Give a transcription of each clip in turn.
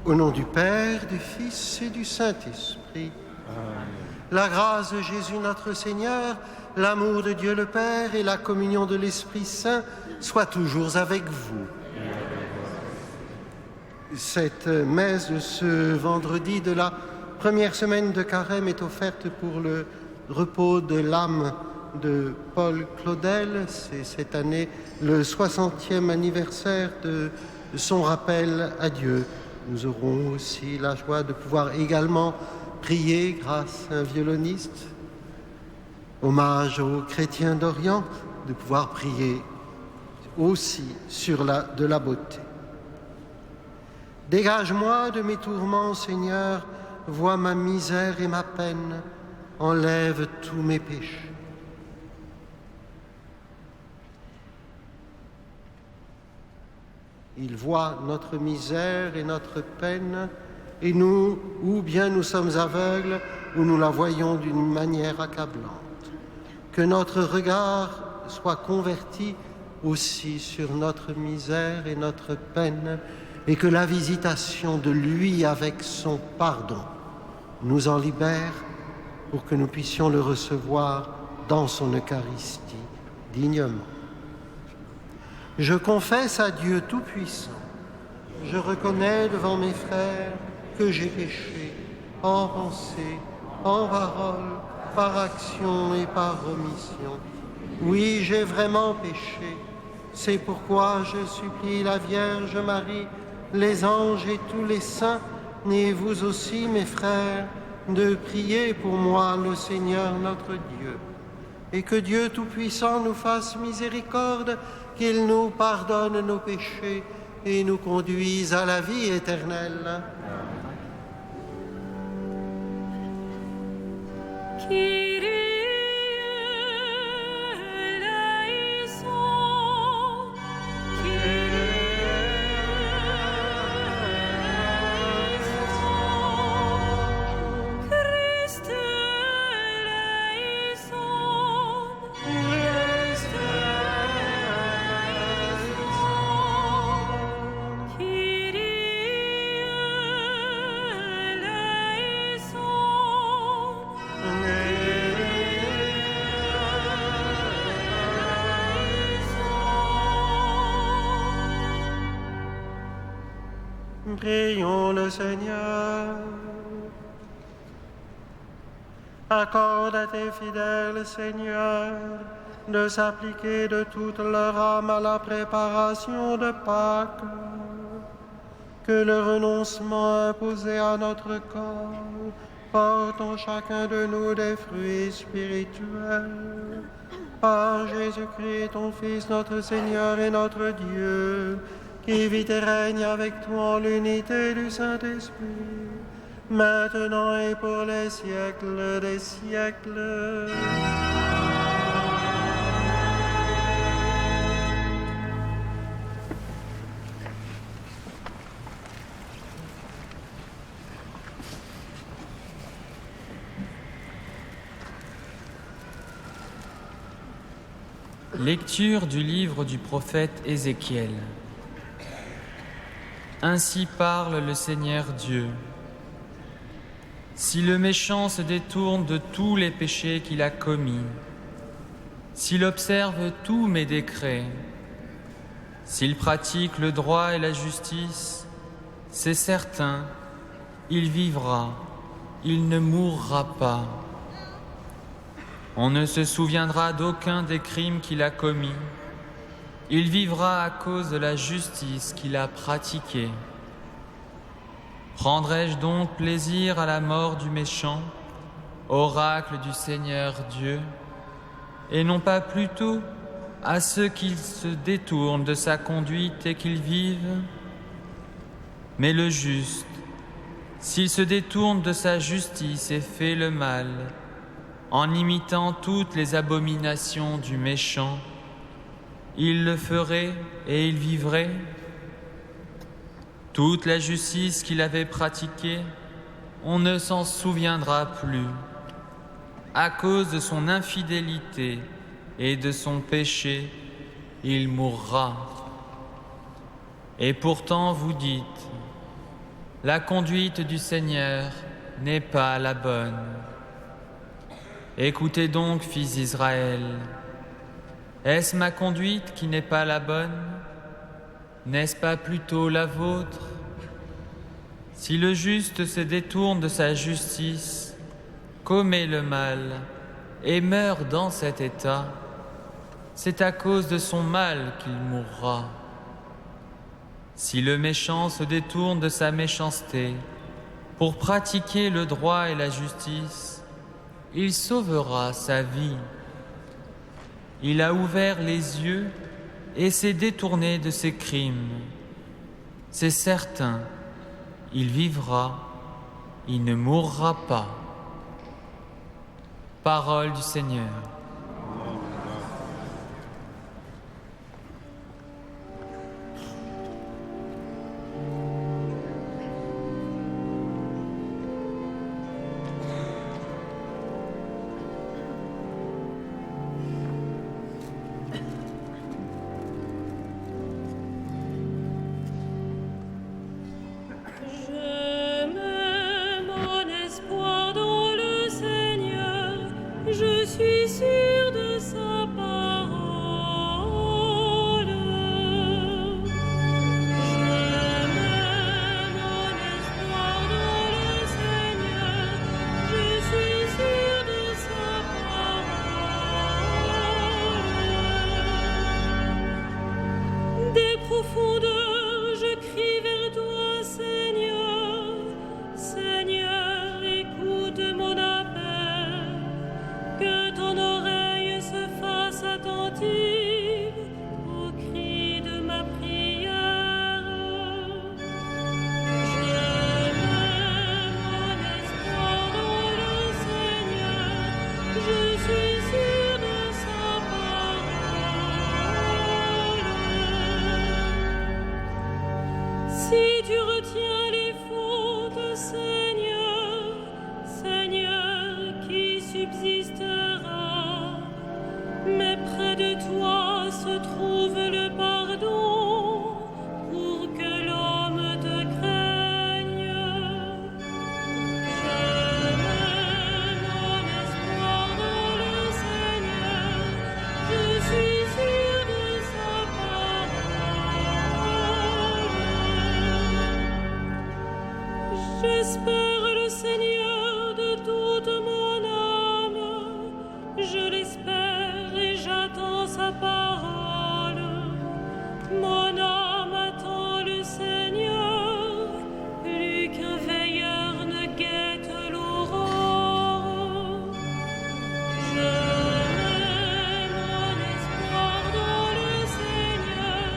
Au nom du Père, du Fils et du Saint-Esprit. La grâce de Jésus notre Seigneur, l'amour de Dieu le Père et la communion de l'Esprit Saint soient toujours avec vous. Cette messe de ce vendredi de la première semaine de Carême est offerte pour le repos de l'âme de Paul Claudel. C'est cette année le 60e anniversaire de son rappel à Dieu. Nous aurons aussi la joie de pouvoir également prier grâce à un violoniste. Hommage aux chrétiens d'Orient, de pouvoir prier aussi sur de la beauté. Dégage-moi de mes tourments, Seigneur, vois ma misère et ma peine, enlève tous mes péchés. Il voit notre misère et notre peine, et nous, ou bien nous sommes aveugles, ou nous la voyons d'une manière accablante. Que notre regard soit converti aussi sur notre misère et notre peine, et que la visitation de lui avec son pardon nous en libère pour que nous puissions le recevoir dans son Eucharistie dignement. Je confesse à Dieu Tout-Puissant, je reconnais devant mes frères que j'ai péché en pensée, en parole, par action et par omission. Oui, j'ai vraiment péché. C'est pourquoi je supplie la Vierge Marie, les anges et tous les saints, et vous aussi, mes frères, de prier pour moi le Seigneur notre Dieu. Et que Dieu Tout-Puissant nous fasse miséricorde, qu'il nous pardonne nos péchés et nous conduise à la vie éternelle. Prions le Seigneur. Accorde à tes fidèles, Seigneur, de s'appliquer de toute leur âme à la préparation de Pâques. Que le renoncement imposé à notre corps porte en chacun de nous des fruits spirituels. Par Jésus-Christ, ton Fils, notre Seigneur et notre Dieu, qui vit et règne avec toi en l'unité du Saint-Esprit, maintenant et pour les siècles des siècles. Lecture du livre du prophète Ézéchiel. Ainsi parle le Seigneur Dieu. Si le méchant se détourne de tous les péchés qu'il a commis, s'il observe tous mes décrets, s'il pratique le droit et la justice, c'est certain, il vivra, il ne mourra pas. On ne se souviendra d'aucun des crimes qu'il a commis. Il vivra à cause de la justice qu'il a pratiquée. Prendrai-je donc plaisir à la mort du méchant, oracle du Seigneur Dieu, et non pas plutôt à ceux qui se détournent de sa conduite et qu'ils vivent? Mais le juste, s'il se détourne de sa justice et fait le mal, en imitant toutes les abominations du méchant, il le ferait et il vivrait. Toute la justice qu'il avait pratiquée, on ne s'en souviendra plus. À cause de son infidélité et de son péché, il mourra. Et pourtant vous dites, la conduite du Seigneur n'est pas la bonne. Écoutez donc, fils d'Israël, est-ce ma conduite qui n'est pas la bonne? N'est-ce pas plutôt la vôtre? Si le juste se détourne de sa justice, commet le mal et meurt dans cet état, c'est à cause de son mal qu'il mourra. Si le méchant se détourne de sa méchanceté pour pratiquer le droit et la justice, il sauvera sa vie. Il a ouvert les yeux et s'est détourné de ses crimes. C'est certain, il vivra, il ne mourra pas. Parole du Seigneur. J'espère le Seigneur de toute mon âme, je l'espère et j'attends sa parole. Mon âme attend le Seigneur, plus qu'un veilleur ne guette l'aurore. Je mets mon espoir dans le Seigneur,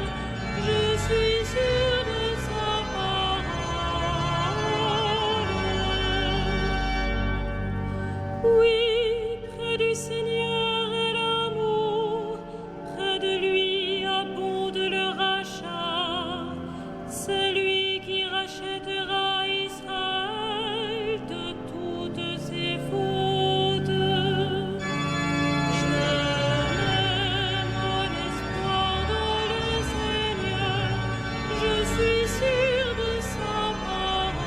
je suis sûr de sa parole. Oui, près du Seigneur est l'amour, près de lui abonde le rachat. C'est lui qui rachètera Israël de toutes ses fautes. Je mets mon espoir dans le Seigneur, je suis sûr de sa parole.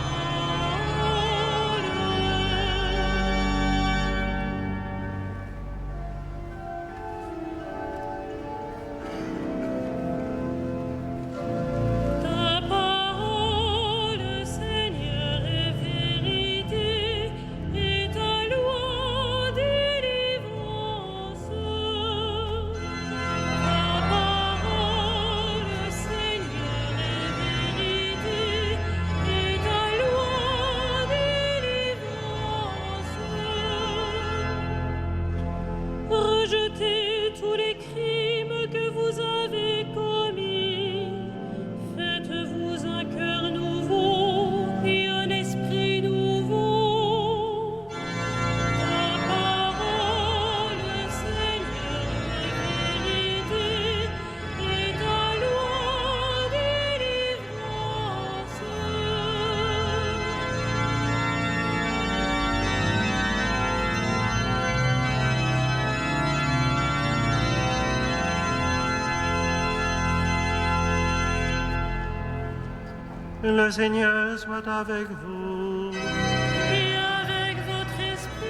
Le Seigneur soit avec vous. Et avec votre esprit.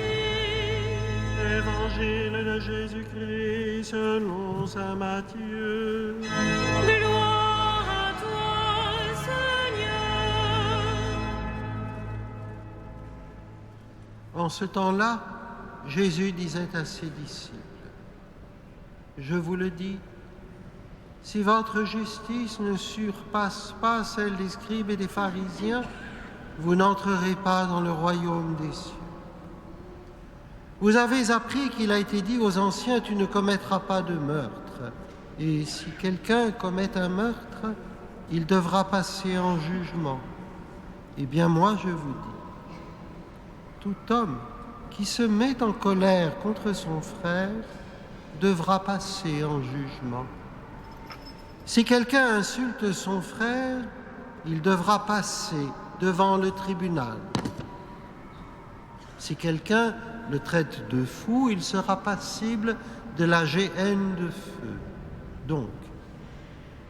Évangile de Jésus-Christ selon saint Matthieu. Gloire à toi, Seigneur. En ce temps-là, Jésus disait à ses disciples, « Je vous le dis, si votre justice ne surpasse pas celle des scribes et des pharisiens, vous n'entrerez pas dans le royaume des cieux. Vous avez appris qu'il a été dit aux anciens, tu ne commettras pas de meurtre. Et si quelqu'un commet un meurtre, il devra passer en jugement. Eh bien moi je vous dis, tout homme qui se met en colère contre son frère devra passer en jugement. Si quelqu'un insulte son frère, il devra passer devant le tribunal. Si quelqu'un le traite de fou, il sera passible de la géhenne de feu. Donc,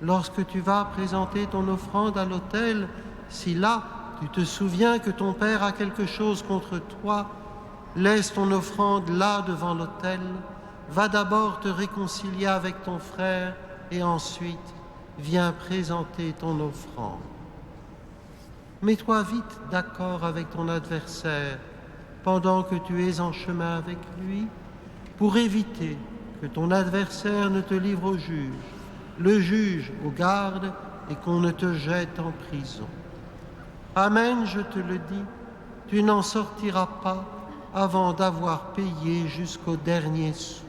lorsque tu vas présenter ton offrande à l'autel, si là, tu te souviens que ton père a quelque chose contre toi, laisse ton offrande là devant l'autel, va d'abord te réconcilier avec ton frère et ensuite viens présenter ton offrande. Mets-toi vite d'accord avec ton adversaire pendant que tu es en chemin avec lui pour éviter que ton adversaire ne te livre au juge, le juge aux gardes et qu'on ne te jette en prison. Amen, je te le dis, tu n'en sortiras pas avant d'avoir payé jusqu'au dernier sou.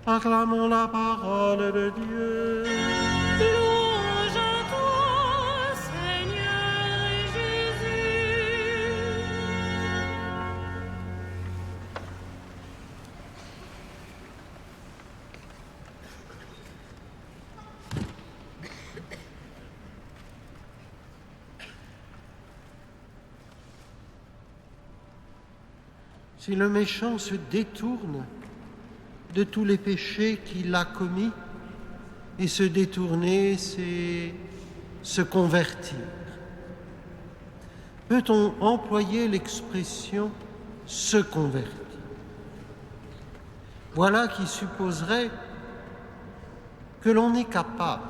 Acclamons la parole de Dieu. Louange à toi, Seigneur Jésus. Si le méchant se détourne de tous les péchés qu'il a commis, et se détourner, c'est se convertir. Peut-on employer l'expression « se convertir » ? Voilà qui supposerait que l'on est capable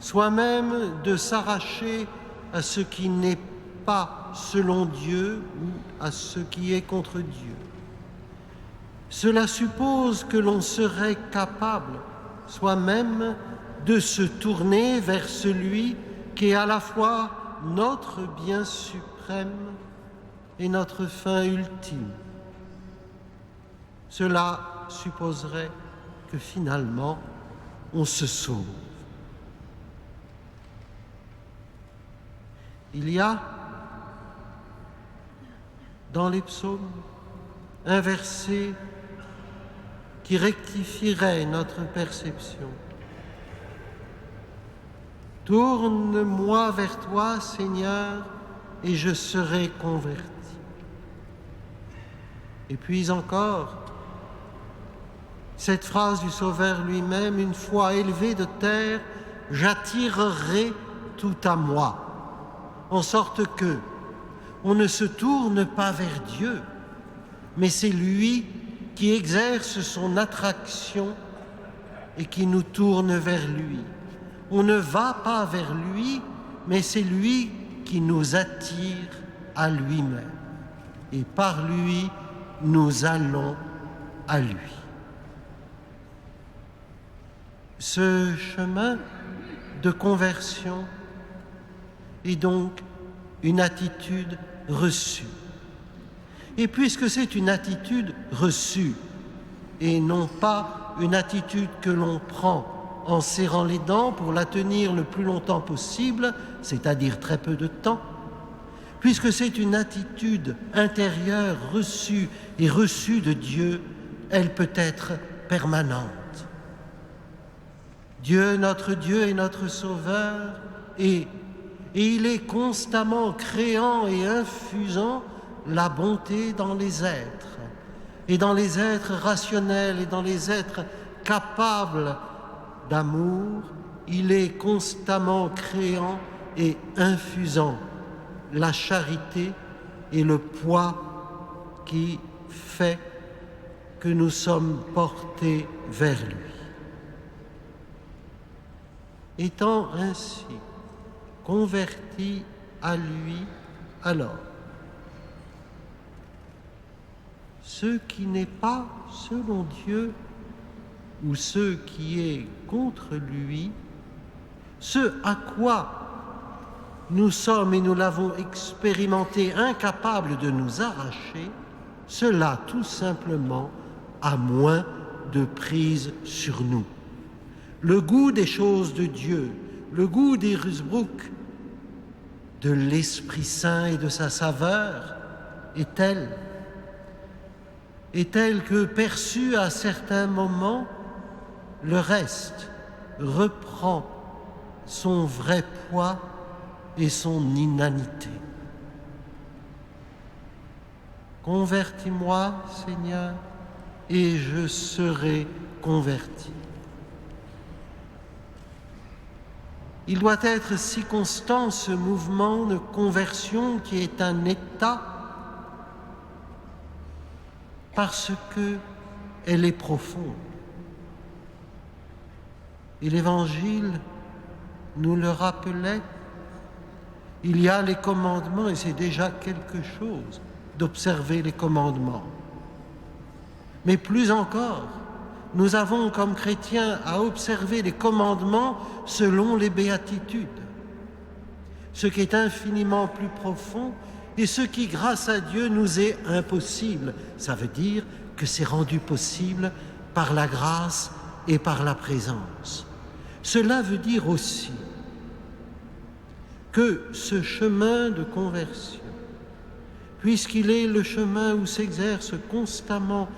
soi-même de s'arracher à ce qui n'est pas selon Dieu ou à ce qui est contre Dieu. Cela suppose que l'on serait capable soi-même de se tourner vers celui qui est à la fois notre bien suprême et notre fin ultime. Cela supposerait que finalement on se sauve. Il y a dans les psaumes un verset qui rectifierait notre perception. Tourne-moi vers toi, Seigneur, et je serai converti. Et puis encore, cette phrase du Sauveur lui-même, une fois élevé de terre, j'attirerai tout à moi, en sorte que on ne se tourne pas vers Dieu, mais c'est lui qui exerce son attraction et qui nous tourne vers lui. On ne va pas vers lui, mais c'est lui qui nous attire à lui-même. Et par lui, nous allons à lui. Ce chemin de conversion est donc une attitude reçue. Et puisque c'est une attitude reçue et non pas une attitude que l'on prend en serrant les dents pour la tenir le plus longtemps possible, c'est-à-dire très peu de temps, puisque c'est une attitude intérieure reçue et reçue de Dieu, elle peut être permanente. Dieu, notre Dieu et notre Sauveur, et il est constamment créant et infusant la bonté dans les êtres, et dans les êtres rationnels, et dans les êtres capables d'amour, il est constamment créant et infusant la charité et le poids qui fait que nous sommes portés vers lui. Étant ainsi convertis à lui, alors, ce qui n'est pas selon Dieu ou ce qui est contre lui, ce à quoi nous sommes, et nous l'avons expérimenté, incapables de nous arracher, cela tout simplement a moins de prise sur nous. Le goût des choses de Dieu, le goût des Rusbrook, de l'Esprit Saint et de sa saveur est tel que, perçu à certains moments, le reste reprend son vrai poids et son inanité. Convertis-moi, Seigneur, et je serai converti. Il doit être si constant ce mouvement de conversion qui est un état parce qu'elle est profonde. Et l'Évangile nous le rappelait, il y a les commandements et c'est déjà quelque chose d'observer les commandements. Mais plus encore, nous avons comme chrétiens à observer les commandements selon les béatitudes, ce qui est infiniment plus profond et ce qui, grâce à Dieu, nous est impossible. Ça veut dire que c'est rendu possible par la grâce et par la présence. Cela veut dire aussi que ce chemin de conversion, puisqu'il est le chemin où s'exercent constamment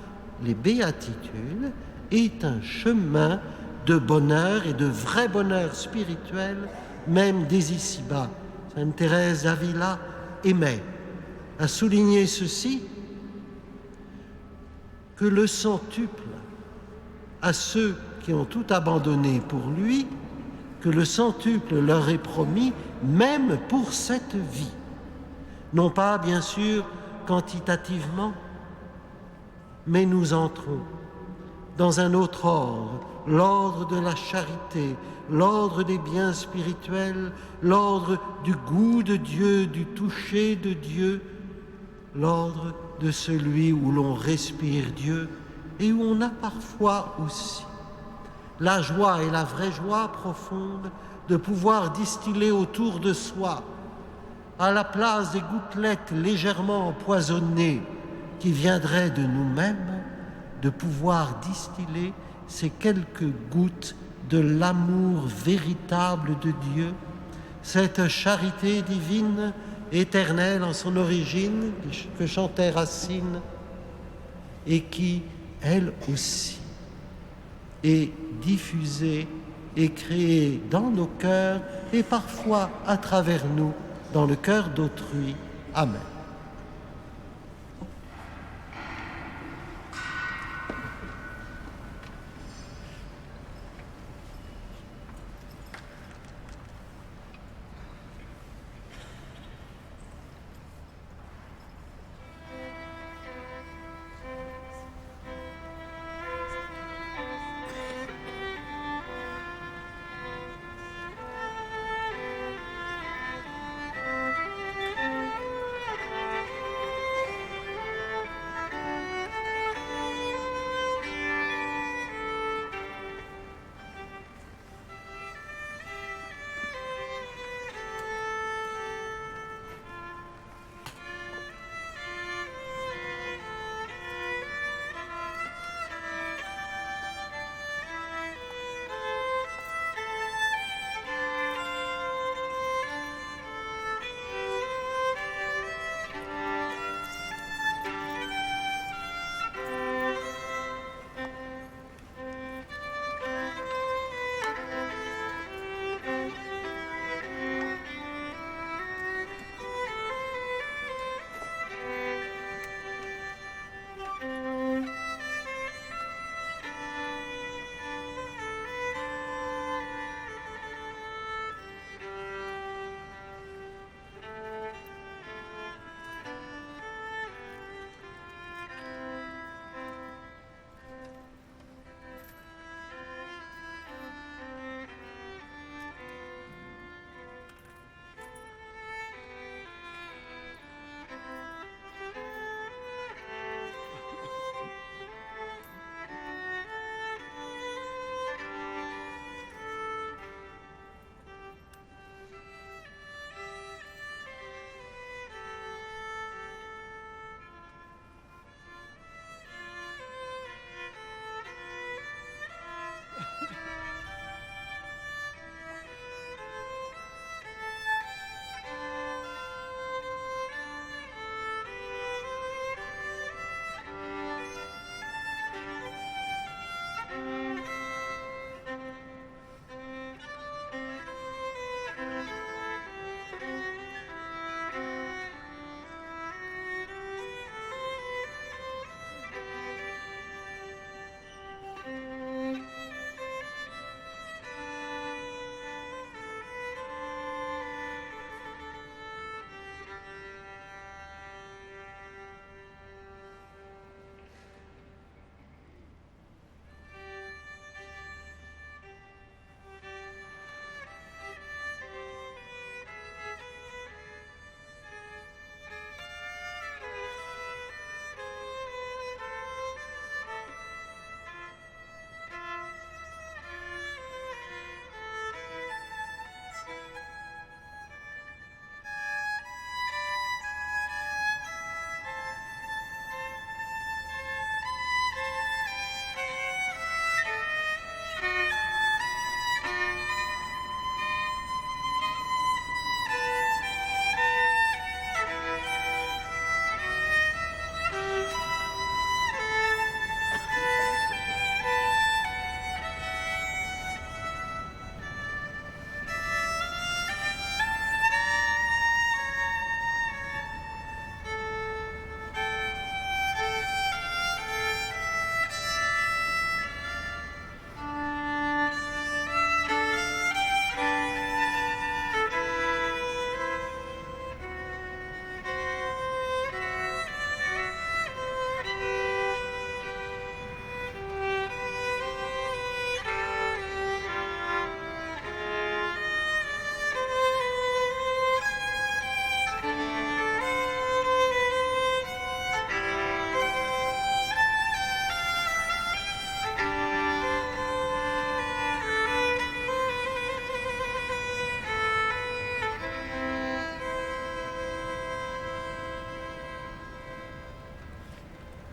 les béatitudes, est un chemin de bonheur et de vrai bonheur spirituel, même dès ici-bas. Sainte Thérèse d'Avila aimait à souligner ceci, que le centuple à ceux qui ont tout abandonné pour lui, que le centuple leur est promis même pour cette vie. Non pas, bien sûr, quantitativement, mais nous entrons dans un autre ordre, l'ordre de la charité, l'ordre des biens spirituels, l'ordre du goût de Dieu, du toucher de Dieu, l'ordre de celui où l'on respire Dieu et où on a parfois aussi la joie et la vraie joie profonde de pouvoir distiller autour de soi, à la place des gouttelettes légèrement empoisonnées qui viendraient de nous-mêmes, de pouvoir distiller ces quelques gouttes de l'amour véritable de Dieu, cette charité divine, éternelle en son origine, que chantait Racine, et qui, elle aussi, est diffusée et créée dans nos cœurs et parfois à travers nous, dans le cœur d'autrui. Amen.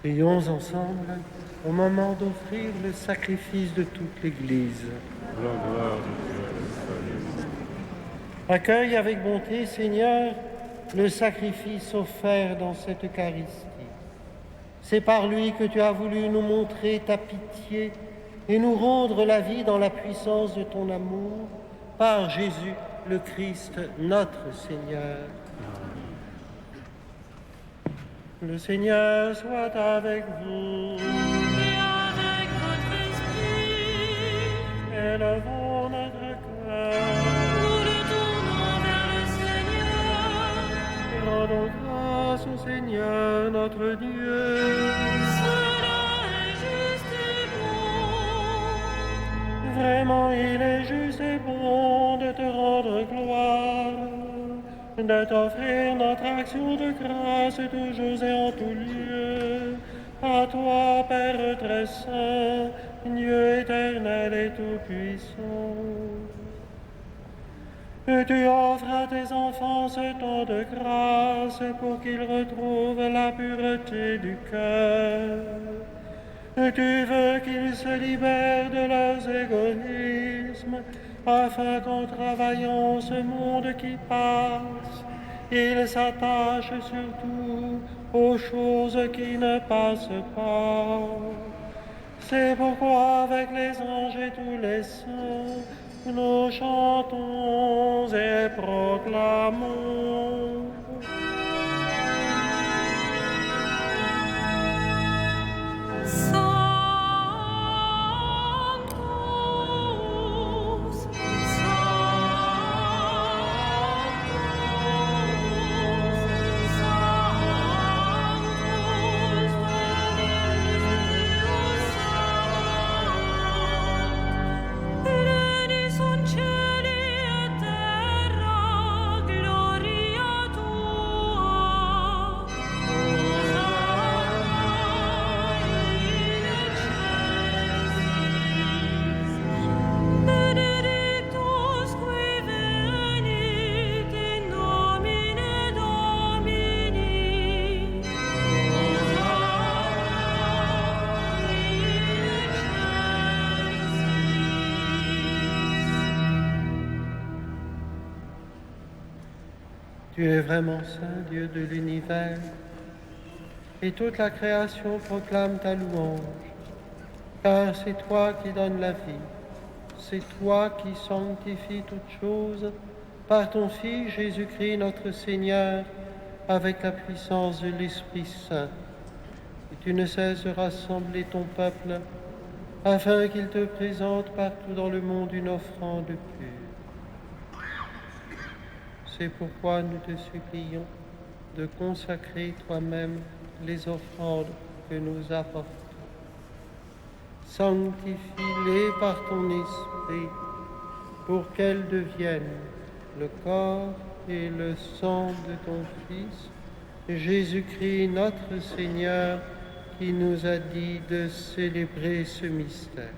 Prions ensemble au moment d'offrir le sacrifice de toute l'Église. La gloire de Dieu et le salut. Accueille avec bonté, Seigneur, le sacrifice offert dans cette Eucharistie. C'est par lui que tu as voulu nous montrer ta pitié et nous rendre la vie dans la puissance de ton amour, par Jésus le Christ, notre Seigneur. Le Seigneur soit avec vous. Et avec votre esprit, Élevons notre cœur nous le tournons vers le Seigneur. et rendons grâce au Seigneur notre Dieu. Cela est juste et bon. Vraiment, il est juste et bon de te rendre gloire, de t'offrir notre action de grâce toujours et en tout lieu. À toi, Père très saint, Dieu éternel et tout-puissant. Et tu offres à tes enfants ce temps de grâce pour qu'ils retrouvent la pureté du cœur. Et tu veux qu'ils se libèrent de leurs égoïsmes, afin qu'en travaillant ce monde qui passe, ils s'attachent surtout aux choses qui ne passent pas. C'est pourquoi avec les anges et tous les saints, nous chantons et proclamons. Sanctus, Sanctus, Pleni sunt cieli et terra, gloria tua. Hosanna in excelsis. Benedictus qui venit in nomine Domini. Hosanna in excelsis. Tu es vraiment saint, Dieu de l'univers, et toute la création proclame ta louange, car c'est toi qui donnes la vie, c'est toi qui sanctifies toutes choses par ton Fils Jésus-Christ notre Seigneur, avec la puissance de l'Esprit Saint. Et tu ne cesses de rassembler ton peuple, afin qu'il te présente partout dans le monde une offrande pure. C'est pourquoi nous te supplions de consacrer toi-même les offrandes que nous apportons. Sanctifie-les par ton Esprit pour qu'elles deviennent le corps et le sang de ton Fils, Jésus-Christ notre Seigneur, qui nous a dit de célébrer ce mystère.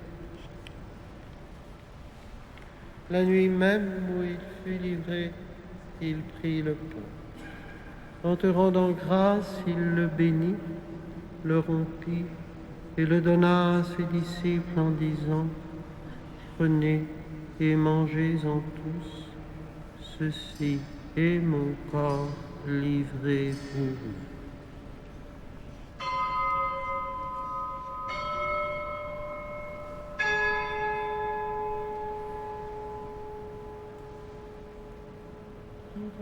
La nuit même où il fut livré, il prit le pain. En te rendant grâce, il le bénit, le rompit et le donna à ses disciples en disant : Prenez et mangez-en tous, ceci est mon corps livré pour vous.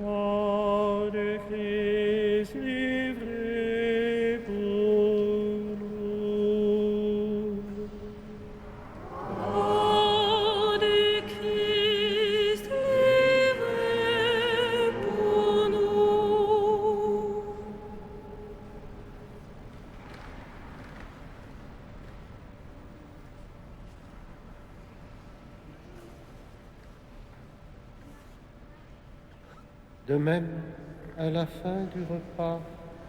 Corps de Christ livré pour nous. Corps de Christ livré pour nous. De même, à la fin du repas,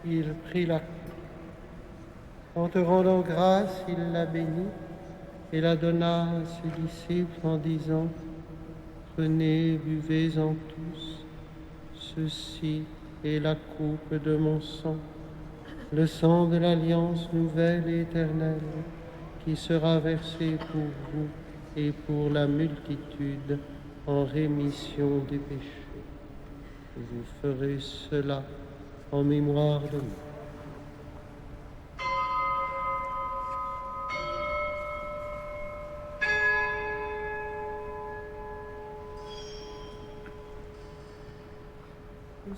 il prit la coupe. En te rendant grâce, il la bénit et la donna à ses disciples en disant : Prenez, buvez-en tous, ceci est la coupe de mon sang, le sang de l'alliance nouvelle et éternelle qui sera versé pour vous et pour la multitude en rémission des péchés. Vous ferez cela en mémoire de nous.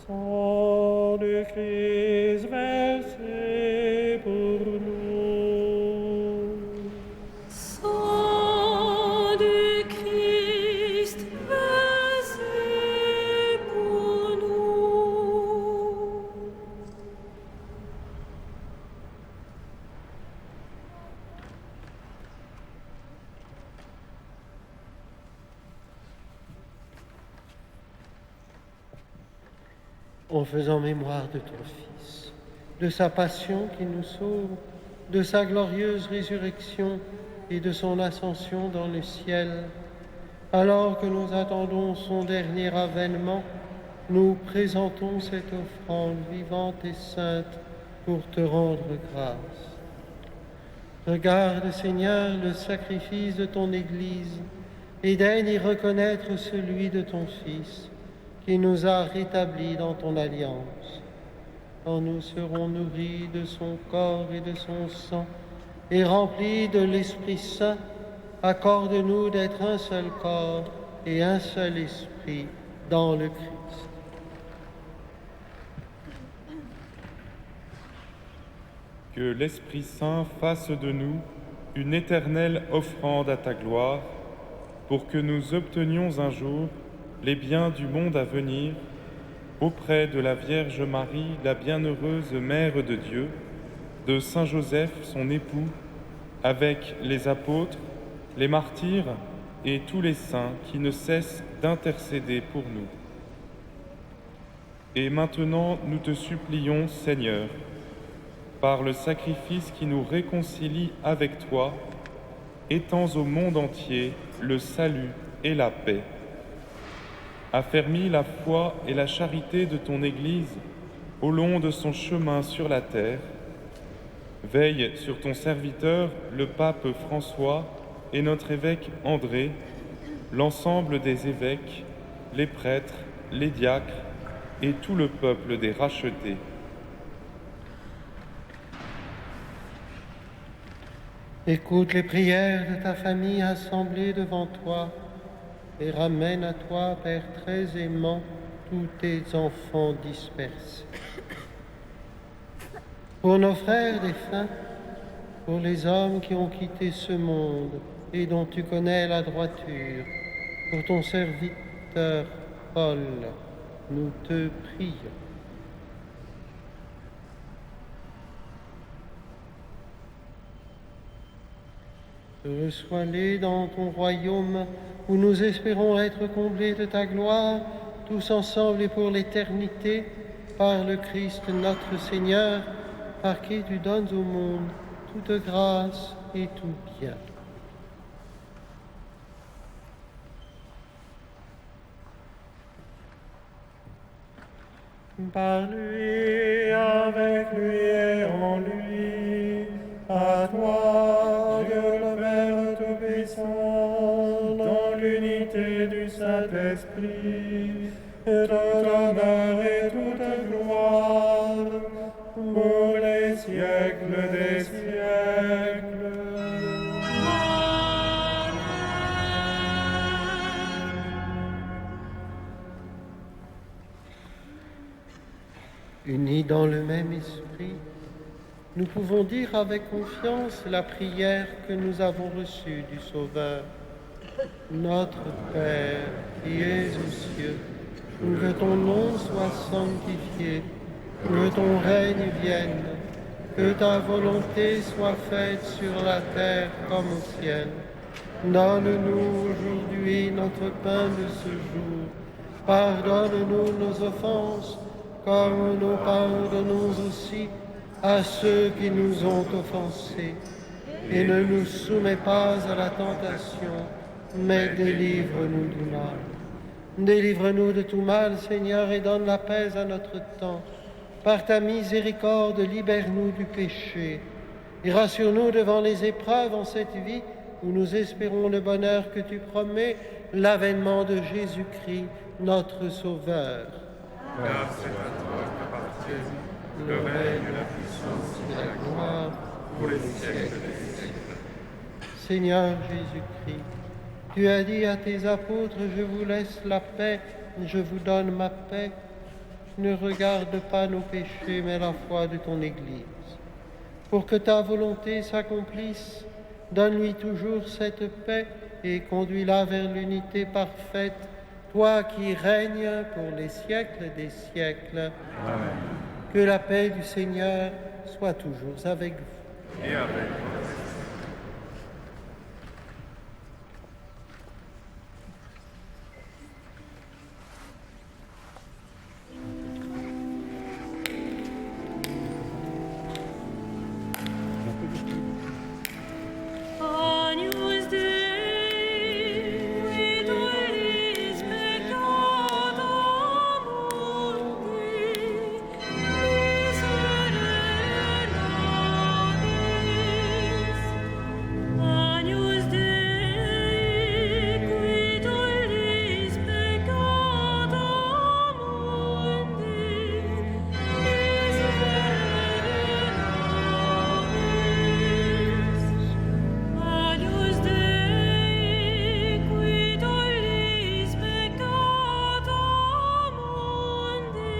Sang de Christ versé pour nous. Sang du Christ versé pour nous. En faisant mémoire de ton Fils, de sa passion qui nous sauve, de sa glorieuse résurrection et de son ascension dans le ciel, alors que nous attendons son dernier avènement, nous présentons cette offrande vivante et sainte pour te rendre grâce. Regarde, Seigneur, le sacrifice de ton Église et daigne y reconnaître celui de ton Fils, qui nous a rétablis dans ton alliance. Quand nous serons nourris de son corps et de son sang et remplis de l'Esprit Saint, accorde-nous d'être un seul corps et un seul esprit dans le Christ. Que l'Esprit Saint fasse de nous une éternelle offrande à ta gloire, pour que nous obtenions un jour les biens du monde à venir, auprès de la Vierge Marie, la bienheureuse Mère de Dieu, de Saint Joseph, son époux, avec les apôtres, les martyrs et tous les saints qui ne cessent d'intercéder pour nous. Et maintenant, nous te supplions, Seigneur, par le sacrifice qui nous réconcilie avec toi, étends au monde entier le salut et la paix. Affermis la foi et la charité de ton Église au long de son chemin sur la terre. Veille sur ton serviteur, le pape François, et notre évêque André, l'ensemble des évêques, les prêtres, les diacres et tout le peuple des rachetés. Écoute les prières de ta famille assemblée devant toi et ramène à toi, Père très aimant, tous tes enfants dispersés. Pour nos frères défunts, pour les hommes qui ont quitté ce monde et dont tu connais la droiture, pour ton serviteur Paul, nous te prions. Reçois-les dans ton royaume où nous espérons être comblés de ta gloire, tous ensemble et pour l'éternité, par le Christ notre Seigneur, par qui tu donnes au monde toute grâce et tout bien. Par lui, avec lui et en lui, à toi, Dieu le Père Tout-Puissant, dans l'unité du Saint-Esprit, et tout honneur et toute gloire, pour les siècles des siècles. Unis dans le même esprit, nous pouvons dire avec confiance la prière que nous avons reçue du Sauveur. Notre Père, qui es aux cieux, que ton nom soit sanctifié, que ton règne vienne, que ta volonté soit faite sur la terre comme au ciel. Donne-nous aujourd'hui notre pain de ce jour. Pardonne-nous nos offenses, comme nous pardonnons aussi à ceux qui nous ont offensés. Et ne nous soumets pas à la tentation, mais délivre-nous du mal. Délivre-nous de tout mal, Seigneur, et donne la paix à notre temps, Par ta miséricorde, libère-nous du péché et rassure-nous devant les épreuves en cette vie où nous espérons le bonheur que tu promets, l'avènement de Jésus-Christ, notre Sauveur. Car c'est à toi qu'appartiennent Le règne, la puissance et la gloire pour les siècles des siècles. Seigneur Jésus-Christ, tu as dit à tes apôtres, je vous laisse la paix, je vous donne ma paix. Ne regarde pas nos péchés, mais la foi de ton Église. Pour que ta volonté s'accomplisse, donne-lui toujours cette paix et conduis-la vers l'unité parfaite, toi qui règnes pour les siècles des siècles. Amen. Que la paix du Seigneur soit toujours avec vous. Et avec toi. Agnus Dei, qui tollis peccata mundi, miserere nobis. Agnus Dei, qui tollis peccata mundi, miserere nobis. Agnus Dei, qui tollis peccata mundi,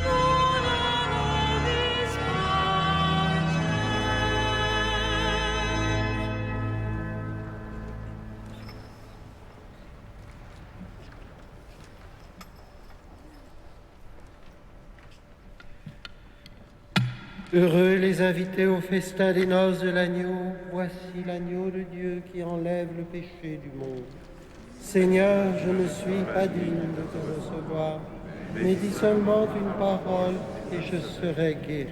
dona nobis pacem. Heureux les invités au festin des noces de l'agneau. Voici l'agneau de Dieu qui enlève le péché du monde. Seigneur, je ne suis pas digne de te recevoir, mais dis seulement une parole et je serai guéri.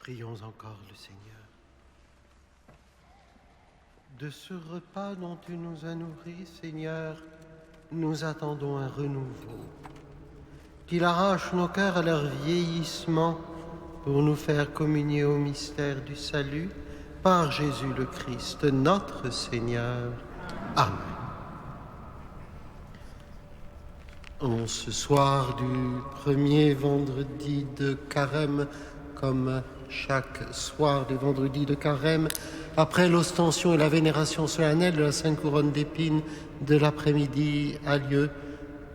Prions encore le Seigneur. De ce repas dont tu nous as nourris, Seigneur, nous attendons un renouveau, qu'il arrache nos cœurs à leur vieillissement pour nous faire communier au mystère du salut par Jésus le Christ, notre Seigneur. Amen. En ce soir du premier vendredi de Carême, comme chaque soir des vendredis de Carême, après l'ostension et la vénération solennelle de la Sainte Couronne d'Épines de l'après-midi, a lieu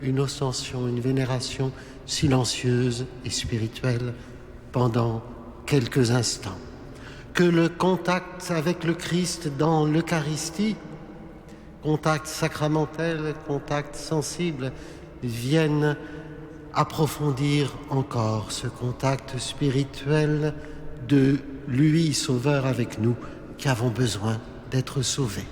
une ostension, une vénération silencieuse et spirituelle pendant quelques instants. Que le contact avec le Christ dans l'Eucharistie, contact sacramentel, contact sensible, vienne approfondir encore ce contact spirituel de lui, Sauveur avec nous, qui avons besoin d'être sauvés.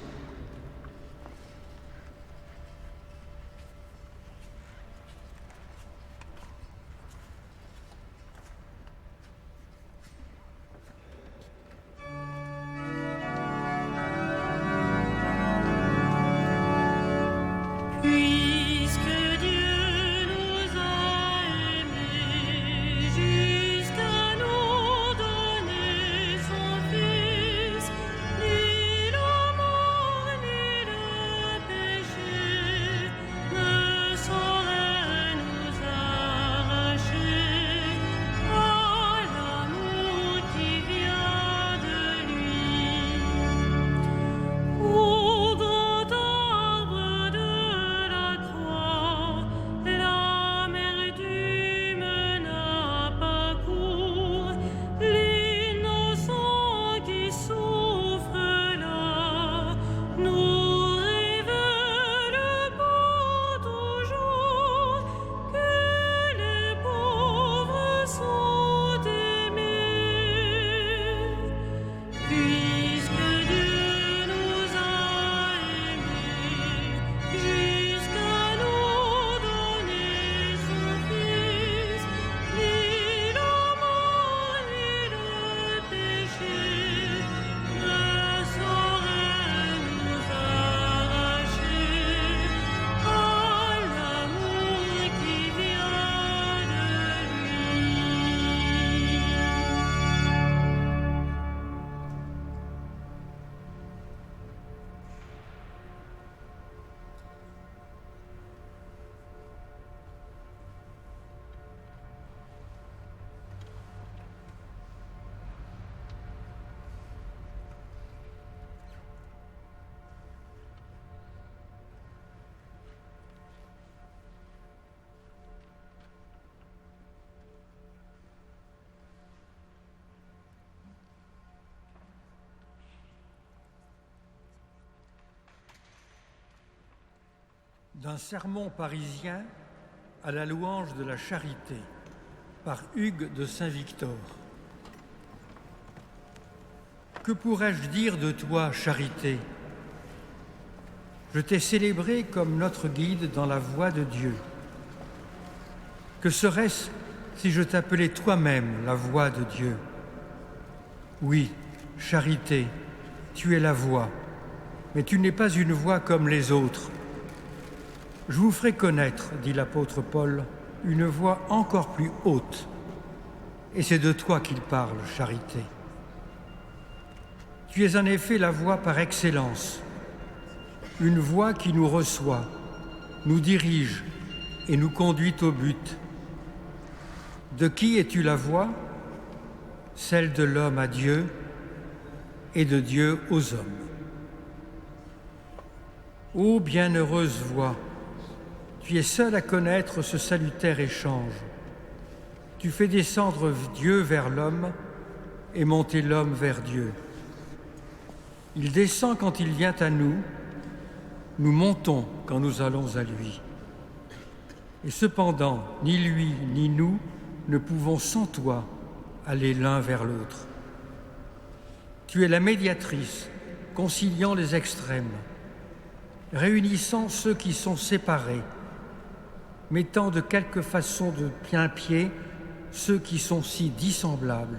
D'un sermon parisien à la louange de la charité, par Hugues de Saint-Victor. Que pourrais-je dire de toi, charité? Je t'ai célébré comme notre guide dans la voie de Dieu. Que serait-ce si je t'appelais toi-même la voix de Dieu? Oui, charité, tu es la voix, mais tu n'es pas une voix comme les autres. Je vous ferai connaître, dit l'apôtre Paul, une voix encore plus haute. Et c'est de toi qu'il parle, charité. Tu es en effet la voix par excellence, une voix qui nous reçoit, nous dirige et nous conduit au but. De qui es-tu la voix? Celle de l'homme à Dieu et de Dieu aux hommes. Ô bienheureuse voix, tu es seul à connaître ce salutaire échange. Tu fais descendre Dieu vers l'homme et monter l'homme vers Dieu. Il descend quand il vient à nous, nous montons quand nous allons à lui. Et cependant, ni lui ni nous ne pouvons sans toi aller l'un vers l'autre. Tu es la médiatrice, conciliant les extrêmes, réunissant ceux qui sont séparés, mettant de quelque façon de plein pied ceux qui sont si dissemblables.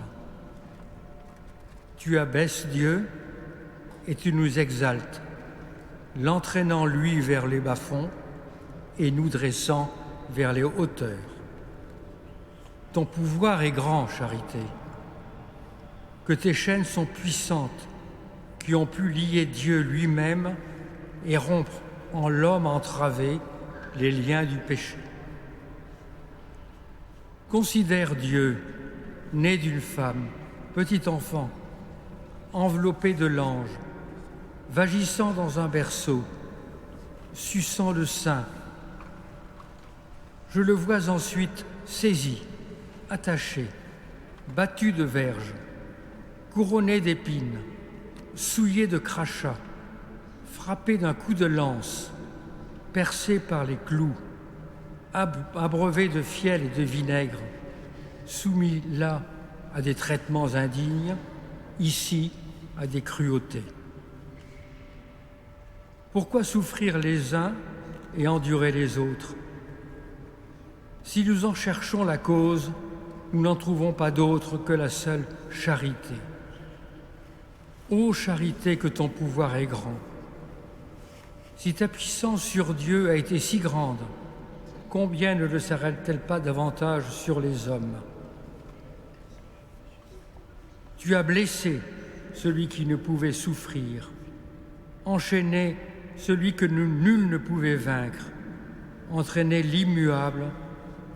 Tu abaisses Dieu et tu nous exaltes, l'entraînant lui vers les bas-fonds et nous dressant vers les hauteurs. Ton pouvoir est grand, charité, que tes chaînes sont puissantes, qui ont pu lier Dieu lui-même et rompre en l'homme entravé les liens du péché. Considère Dieu, né d'une femme, petit enfant, enveloppé de l'ange, vagissant dans un berceau, suçant le sein. Je le vois ensuite saisi, attaché, battu de verges, couronné d'épines, souillé de crachats, frappé d'un coup de lance, percé par les clous, abreuvé de fiel et de vinaigre, soumis là à des traitements indignes, ici à des cruautés. Pourquoi souffrir les uns et endurer les autres? Si nous en cherchons la cause, nous n'en trouvons pas d'autre que la seule charité. Ô charité, que ton pouvoir est grand. Si ta puissance sur Dieu a été si grande, combien ne le serait-elle pas davantage sur les hommes? Tu as blessé celui qui ne pouvait souffrir, enchaîné celui que nul ne pouvait vaincre, entraîné l'immuable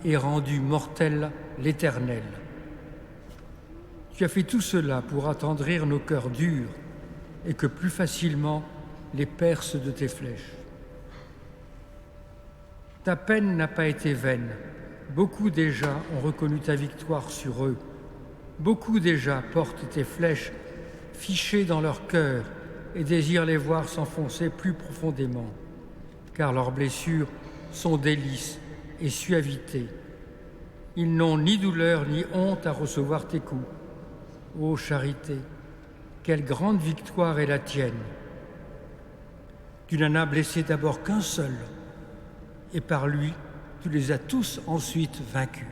et rendu mortel l'Éternel. Tu as fait tout cela pour attendrir nos cœurs durs et que plus facilement les perces de tes flèches. Ta peine n'a pas été vaine. Beaucoup déjà ont reconnu ta victoire sur eux. Beaucoup déjà portent tes flèches fichées dans leur cœur et désirent les voir s'enfoncer plus profondément, car leurs blessures sont délices et suavité. Ils n'ont ni douleur ni honte à recevoir tes coups. Ô charité, quelle grande victoire est la tienne! Tu n'en as blessé d'abord qu'un seul, et par lui, tu les as tous ensuite vaincus.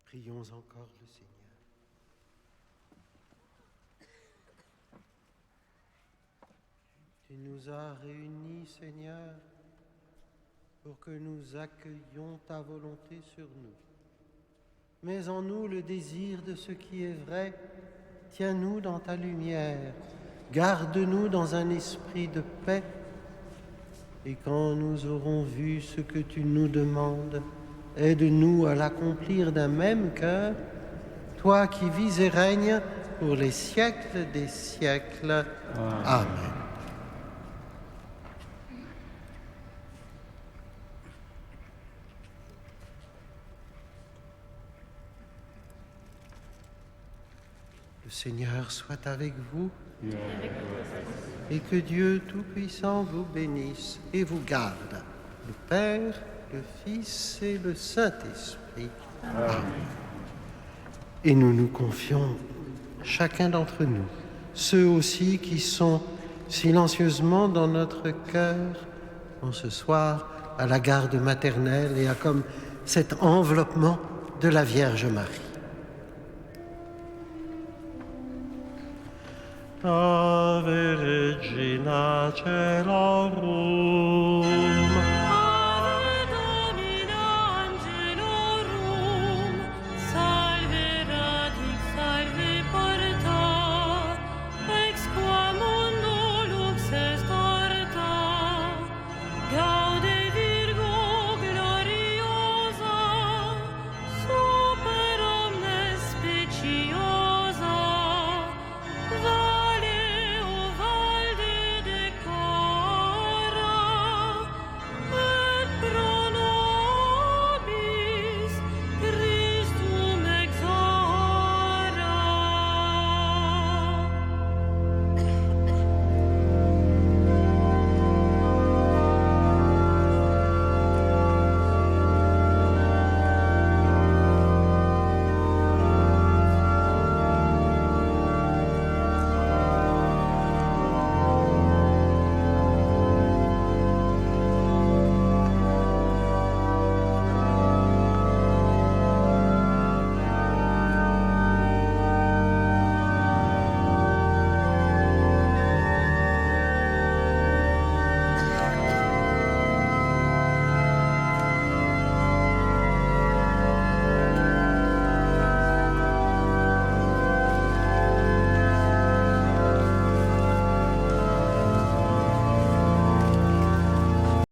Prions encore le Seigneur. Tu nous as réunis, Seigneur, pour que nous accueillions ta volonté sur nous. Mets en nous le désir de ce qui est vrai. Tiens-nous dans ta lumière. Garde-nous dans un esprit de paix. Et quand nous aurons vu ce que tu nous demandes, aide-nous à l'accomplir d'un même cœur, toi qui vis et règnes pour les siècles des siècles. Amen. Le Seigneur soit avec vous et que Dieu Tout-Puissant vous bénisse et vous garde, le Père, le Fils et le Saint-Esprit. Amen. Et nous nous confions, chacun d'entre nous, ceux aussi qui sont silencieusement dans notre cœur, en ce soir, à la garde maternelle et à comme cet enveloppement de la Vierge Marie. Ave Regina Caelorum,